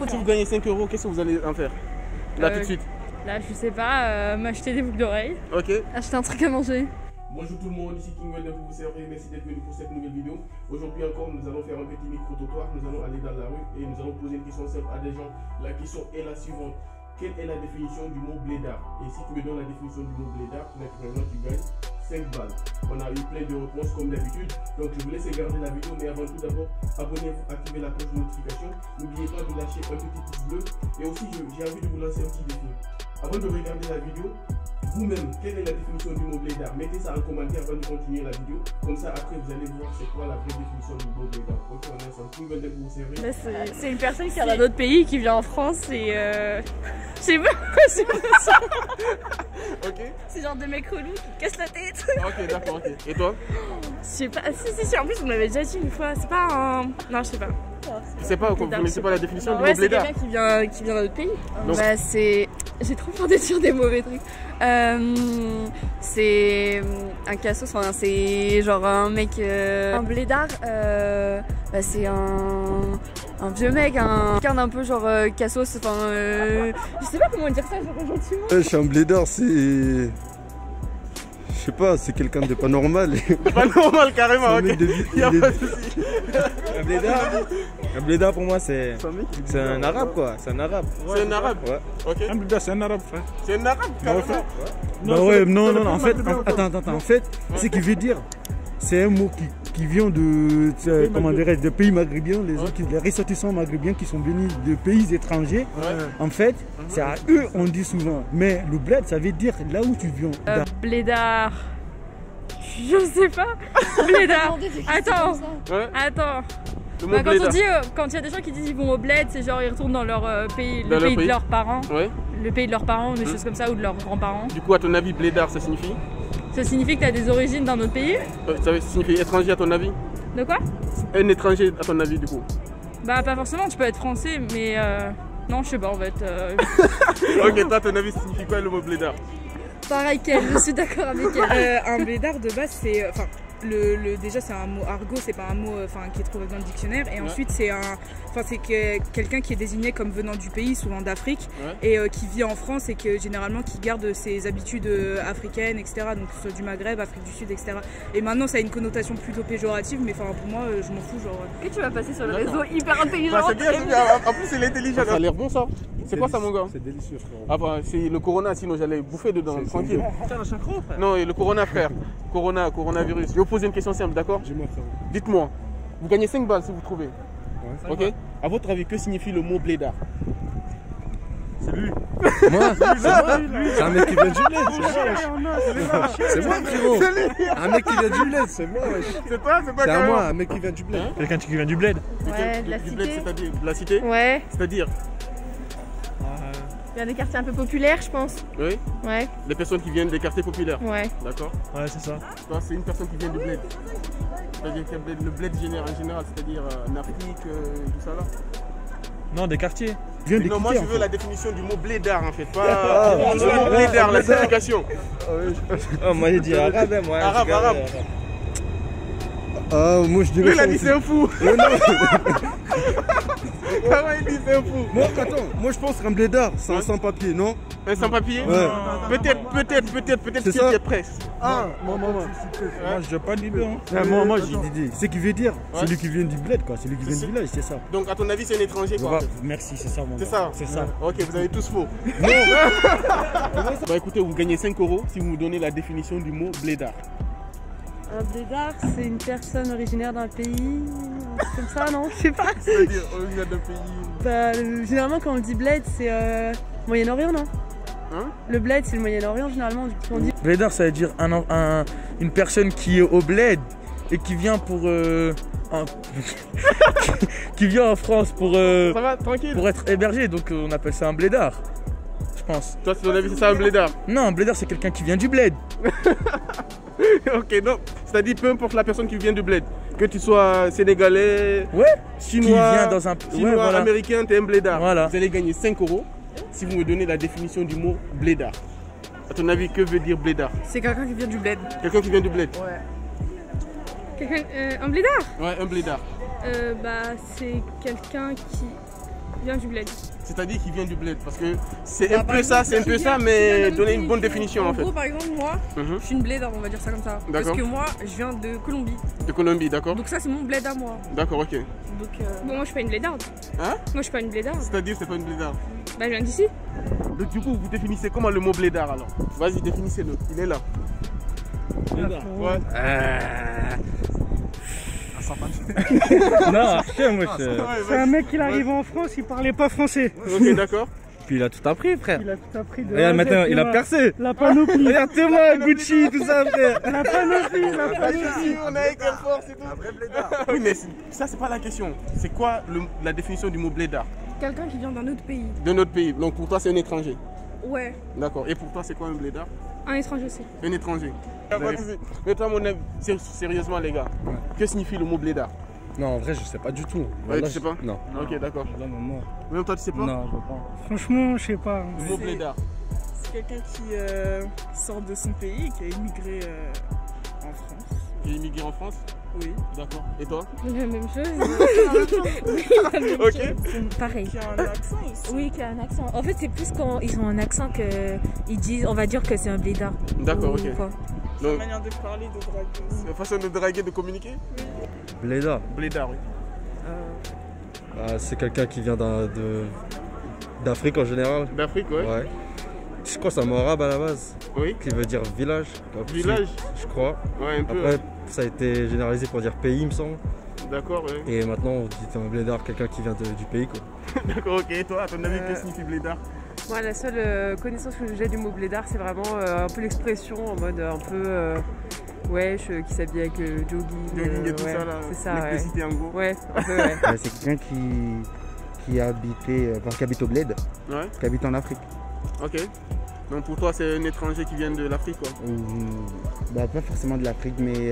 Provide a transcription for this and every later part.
Si vous gagnez 5 euros, qu'est-ce que vous allez en faire? Là tout de suite. Là, je sais pas, m'acheter des boucles d'oreilles. Ok. Acheter un truc à manger. Bonjour tout le monde, ici King Wender pour vous servir. Merci d'être venu pour cette nouvelle vidéo. Aujourd'hui encore, nous allons faire un petit micro-trottoir. Nous allons aller dans la rue et nous allons poser une question simple à des gens. La question est la suivante. Quelle est la définition du mot blédard? Et si tu me donnes la définition du mot blédard, naturellement tu gagnes 5 balles. On a eu plein de réponses comme d'habitude. Donc je vous laisse regarder la vidéo. Mais avant tout d'abord, abonnez-vous, activez la cloche de notification. N'oubliez pas de lâcher un petit pouce bleu. Et aussi, j'ai envie de vous lancer un petit défi. Avant de regarder la vidéo, vous-même, quelle est la définition du mot blédard? Mettez ça en commentaire avant de continuer la vidéo. Comme ça, après, vous allez voir c'est quoi la vraie définition du mot blédard. Ok, on est ensemble. Tout le monde pour vous servir. C'est une personne qui vient d'un autre pays, qui vient en France et je sais pas. Ok. C'est genre des mecs relous qui cassent la tête. Ok, d'accord, ok. Et toi? Je sais pas. Si, en plus, on m'avait déjà dit une fois. C'est pas un. Non, je sais pas. Tu sais pas, vous connaissez pas la définition du ouais, mot blédard? C'est quelqu'un qui vient d'un autre pays. Donc... Bah, c'est. J'ai trop peur de dire des mauvais trucs. C'est un cassos, enfin, c'est genre un mec. Un blédard, bah, c'est un vieux mec, quelqu'un d'un peu genre cassos, enfin. Je sais pas comment dire ça, genre gentiment. Je suis un blédard, c'est. Je sais pas, c'est quelqu'un de pas normal. Pas normal carrément, ok. Y a pas de souci. Un blédard pour moi c'est un arabe quoi, c'est un arabe. C'est un arabe? Ouais. Ok. Un blédard c'est un arabe frère. C'est un arabe carrément? Bah ouais, non, en fait, en fait, ce qu'il veut dire, c'est un mot qui vient de, comment dirais-je, de pays maghrébins, les ressortissants maghrébins qui sont venus de pays étrangers. En fait, c'est à eux on dit souvent, mais le bled ça veut dire là où tu viens. Blédard. Je sais pas. Blédard. Attends. Bah, quand il y a des gens qui disent qu'ils vont au bled, c'est genre ils retournent dans leur pays, le pays de leurs parents. Ouais. Le pays de leurs parents, des choses comme ça, ou de leurs grands-parents. Du coup, à ton avis, blédard, ça signifie? Ça signifie que tu as des origines dans notre pays? Ça signifie étranger à ton avis? De quoi? Un étranger à ton avis, du coup? Bah, pas forcément, tu peux être français, mais non, je sais pas en fait. Ok, toi, à ton avis, ça signifie quoi le mot blédard? Pareil qu'elle, je suis d'accord avec elle. Un blédard de base, c'est. Enfin, déjà, c'est un mot argot, c'est pas un mot qui est trouvé dans le dictionnaire. Et ensuite, c'est quelqu'un qui est désigné comme venant du pays, souvent d'Afrique, et qui vit en France et que généralement qui garde ses habitudes africaines, etc. Donc, que ce soit du Maghreb, Afrique du Sud, etc. Et maintenant, ça a une connotation plutôt péjorative, mais pour moi, je m'en fous. Genre. Et tu vas passer sur le réseau hyper intelligent. Bah, c'est bien, en plus, il est intelligent. Ça a l'air bon, ça. C'est quoi ça, mon gars? C'est délicieux, frère. Ah bah, c'est le Corona, sinon j'allais bouffer dedans, tranquille. Putain, la synchro frère. Non, et le Corona, frère. Coronavirus. Je vais vous poser une question simple, d'accord? Dis-moi, frère. Dites-moi, vous gagnez 5 balles si vous trouvez. Ouais. Ok? À votre avis, que signifie le mot blédard? C'est lui. Moi? C'est un mec qui vient du bled, c'est moi, frérot. Un mec qui vient du bled, c'est moi. C'est toi, C'est à moi, un mec qui vient du bled. Quelqu'un qui vient du bled. Ouais, de la du bled, cité. c'est-à-dire de la cité? Ouais. C'est-à-dire? Il y a des quartiers un peu populaires, je pense. Oui? Ouais. Les personnes qui viennent des quartiers populaires? Ouais. D'accord. Ouais, c'est ça. Toi, c'est une personne qui vient du bled. C'est-à-dire que le bled en général, c'est-à-dire en Afrique, tout ça là? Non, des quartiers. Non, moi je veux la définition du mot blédard en fait, pas le mot blédard, la signification. Oh, moi j'ai dit arabe, moi. Arabe. Ah, moi je dirais. Lui, il a dit c'est un fou. Ah ouais, il dit c'est un fou. Moi, attends, moi je pense qu'un blédard, c'est un sans-papier, non? Un sans-papier? Ouais. Peut-être qu'il est presse. Ah, Moi j'ai pas d'idée. moi j'ai une idée. Ce qui veut dire, celui qui vient du bled, quoi. Celui qui vient du village, c'est ça. Donc à ton avis, c'est un étranger quoi? Merci, c'est ça mon gars. C'est ça? C'est ça. Ok, vous avez tous faux. Bah écoutez, vous gagnez 5 euros si vous me donnez la définition du mot blédard. Un blédard, c'est une personne originaire d'un pays, comme ça, non? Je sais pas. C'est-à-dire originaire d'un pays. Bah, généralement, quand on dit bled, c'est Moyen-Orient, non? Hein? Le bled, c'est le Moyen-Orient, généralement, on dit. Blédard, ça veut dire une personne qui est au bled et qui vient pour. qui vient en France pour. Ça va, tranquille? Pour être hébergé, donc on appelle ça un blédard. Je pense. Toi, c'est ton avis, c'est ça un blédard? Non, un blédard, c'est quelqu'un qui vient du bled. Ok, donc, c'est-à-dire peu importe la personne qui vient du bled, que tu sois sénégalais, chinois, qui vient dans un... chinois américain, t'es un blédard. Voilà. Vous allez gagner 5 euros si vous me donnez la définition du mot blédard. À ton avis, que veut dire blédard? C'est quelqu'un qui vient du bled. Quelqu'un qui vient du bled? Un blédard? Ouais, un blédard. Bah, c'est quelqu'un qui. vient du bled. C'est-à-dire qu'il vient du bled, parce que c'est un peu ça, mais donner une bonne définition en fait. En gros, par exemple, moi, je suis une blédarde, on va dire ça comme ça. Parce que moi, je viens de Colombie. De Colombie, d'accord. Donc ça, c'est mon bled à moi. D'accord, ok. Donc, bon, moi, je suis pas une blédarde. Hein? Moi, je suis pas une blédarde. C'est-à-dire, c'est pas une blédarde? Bah, je viens d'ici. Donc, du coup, vous définissez comment le mot blédard alors? Vas-y, définissez-le. Il est là. Blédard. Ouais. Non, c'est un mec qui arrive en France, il parlait pas français. Ok, d'accord. Puis il a tout appris, frère. Il a tout appris de. Regarde, maintenant, il a percé. La panoplie. Regarde-moi, Gucci, tout ça, frère. La panoplie, la panoplie. On a avec quelle force et tout. Un vrai blédard. Oui, mais ça, c'est pas la question. C'est quoi la définition du mot blédard? Quelqu'un qui vient d'un autre pays. De notre pays. Donc, pour toi, c'est un étranger? Ouais. D'accord. Et pour toi, c'est quoi un blédard? Un étranger aussi. Un étranger. Mais toi, mon avis, sérieusement, les gars, que signifie le mot blédard? Non, en vrai, je sais pas du tout. Ouais, tu sais pas? Non. Ok, d'accord. Là, maman. Même toi, tu sais pas? Non, je sais pas. Franchement, je sais pas. Le mot blédard. C'est quelqu'un qui sort de son pays, qui a immigré en France. Qui est immigré en France? Oui. D'accord. Et toi? La même chose. Ok. Pareil. Qui a un accent aussi. Oui, qui a un accent. En fait, c'est plus quand ils ont un accent qu'ils disent, on va dire que c'est un blédard. D'accord, ok. C'est une manière de parler, de draguer aussi. C'est une façon de draguer, de communiquer? Blédard. Blédard, oui. C'est quelqu'un qui vient d'Afrique en général. D'Afrique, ouais. Ouais. Je crois que c'est un mot arabe à la base. Oui. Qui veut dire village. Village? Je crois. Ouais, un peu. Après, ça a été généralisé pour dire pays, il me semble. D'accord, ouais. Et maintenant, on dit un blédard, quelqu'un qui vient du pays, quoi. D'accord, ok. Et toi, à ton avis, que signifie blédard? Moi, la seule connaissance que j'ai du mot blédard, c'est vraiment un peu l'expression en mode un peu wesh, qui s'habille avec jogging. Jogging et tout ça, là. C'est ça, l'explicité en gros. Ouais, un peu, ouais. C'est quelqu'un qui habite au bled, Ouais. qui habite en Afrique. Ok. Donc pour toi, c'est un étranger qui vient de l'Afrique, quoi? Pas forcément de l'Afrique, mais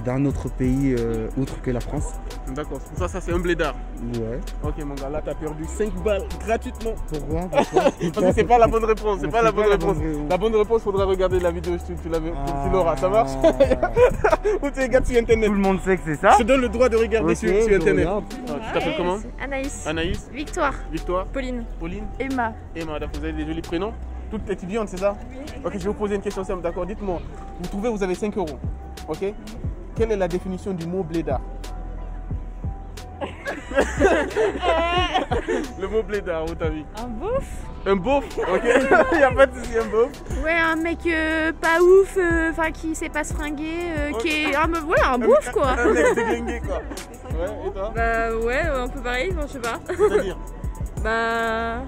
d'un autre pays outre que la France. D'accord. Pour toi, ça, c'est un blédard? Ouais. Ok, mon gars, là, t'as perdu 5 balles gratuitement. Pourquoi? Parce que c'est pas la bonne réponse. C'est pas la bonne réponse. La bonne réponse, faudra regarder la vidéo. Tu l'auras. Ça marche? Ou tu regardes sur internet? Tout le monde sait que c'est ça. Je te donne le droit de regarder sur internet. Tu t'appelles comment? Anaïs. Anaïs. Victoire. Victoire. Pauline. Pauline. Emma. Emma, vous avez des jolis prénoms? Toutes étudiantes, c'est ça? Oui. Ok, je vais vous poser une question simple, d'accord? Dites-moi, vous trouvez, vous avez 5 €. Ok? Quelle est la définition du mot blédard? Le mot blédard, où t'as vu? Un beauf. Un beauf? Ok. Il n'y a pas de souci, un beauf. Ouais, un mec pas ouf, enfin qui sait pas se fringuer, qui est un beauf quoi. Un mec déglingué quoi. Ouais, et toi? Bah ouais, un peu pareil, je sais pas. C'est-à-dire? Bah...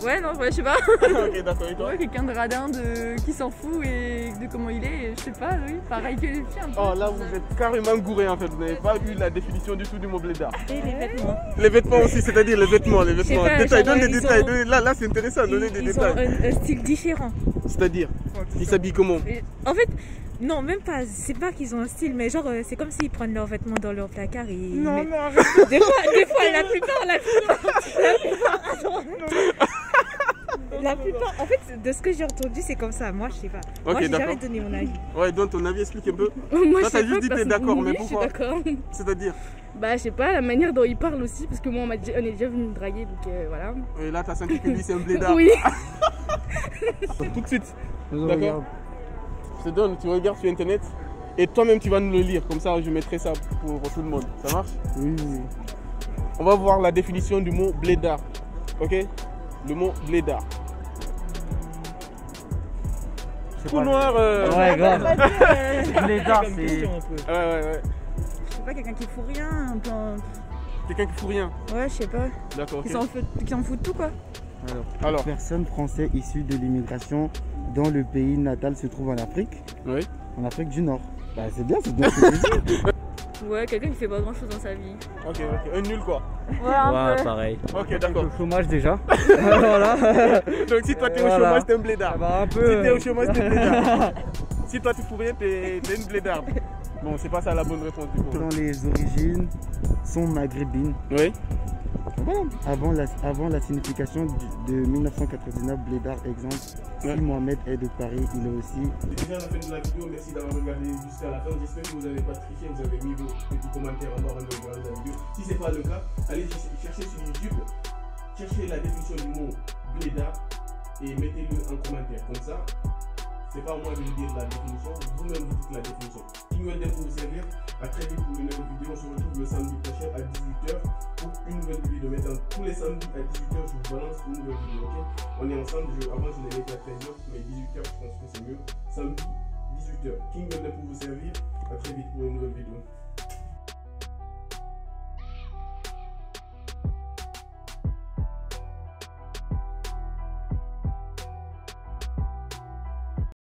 Ouais, non, ouais, je sais pas. Ok, d'accord, et toi? Ouais, quelqu'un de radin qui s'en fout et de comment il est, je sais pas, oui, pareil que les filles un peu. Oh là, vous êtes carrément gouré en fait, vous n'avez pas eu la définition du tout du mot blédard. Et les vêtements. Les vêtements aussi, c'est-à-dire les vêtements. Pas, Détails, donne des ils détails. ont... Là, c'est intéressant, donnez des détails. Ils ont un style différent. C'est-à-dire, ils s'habillent comment? En fait, non, même pas, c'est pas qu'ils ont un style, mais genre, c'est comme s'ils prennent leurs vêtements dans leur placard et... Non, mettent... non, arrête. Des fois, la plupart, la plupart, en fait, de ce que j'ai entendu, c'est comme ça. Moi, je sais pas. Ok, moi, j'ai d'accord. jamais donné mon avis. Ouais, donne ton avis, explique un peu. Moi, Toi, t'as juste dit t'es d'accord, mais pourquoi? Je suis d'accord. C'est-à-dire? Bah, je sais pas, la manière dont il parle aussi, parce que moi, on est déjà venu me draguer, donc voilà. Et là, t'as senti que lui, c'est un blédard. Oui. Tout de suite. D'accord? Je te donne, tu regardes sur internet et toi-même, tu vas nous le lire. Comme ça, je mettrai ça pour tout le monde. Ça marche? Oui. On va voir la définition du mot blédard. Ok? Le mot blédard. Trou noir. Ouais, grave. Blédard, c'est. Ouais. Je sais pas, quelqu'un qui fout rien, un peu. Quelqu'un qui fout rien. Ouais, je sais pas. D'accord, ok. Qui s'en fout de tout, quoi. Alors. Personne français issu de l'immigration dont le pays natal se trouve en Afrique. Oui. En Afrique du Nord. Bah, c'est bien ce que je dis. Ouais, quelqu'un qui fait pas grand chose dans sa vie. Ok. Un nul quoi. Ouais, pareil. Ok, d'accord. Au chômage déjà. Voilà. Donc si toi t'es au chômage, t'es un blédard. Bah, un peu. Si t'es au chômage, t'es un blédard. Si toi tu fous rien, t'es une blédarde. Bon, c'est pas ça la bonne réponse du coup. Dont les origines sont maghrébines. Oui. Voilà, avant la signification de 1999, Blédard, exemple, si Mohamed est de Paris, il est aussi. C'est déjà la fin de la vidéo, merci d'avoir regardé jusqu'à la fin. J'espère que vous n'avez pas triché, vous avez mis vos petits commentaires en bas avant de regarder la vidéo. Si ce n'est pas le cas, allez chercher sur YouTube, cherchez la définition du mot Blédard et mettez-le en commentaire. Comme ça, c'est pas à moi de vous dire la définition, vous-même vous dites la définition. King Wendell pour vous servir. À très vite pour une nouvelle vidéo. On se retrouve le samedi prochain à 18h pour une nouvelle vidéo. Maintenant, tous les samedis à 18h, je vous balance une nouvelle vidéo. Ok, on est ensemble. Avant, je l'ai mis à 13h, mais 18h, je pense que c'est mieux. Samedi, 18h. King Wendell pour vous servir. À très vite pour une nouvelle vidéo.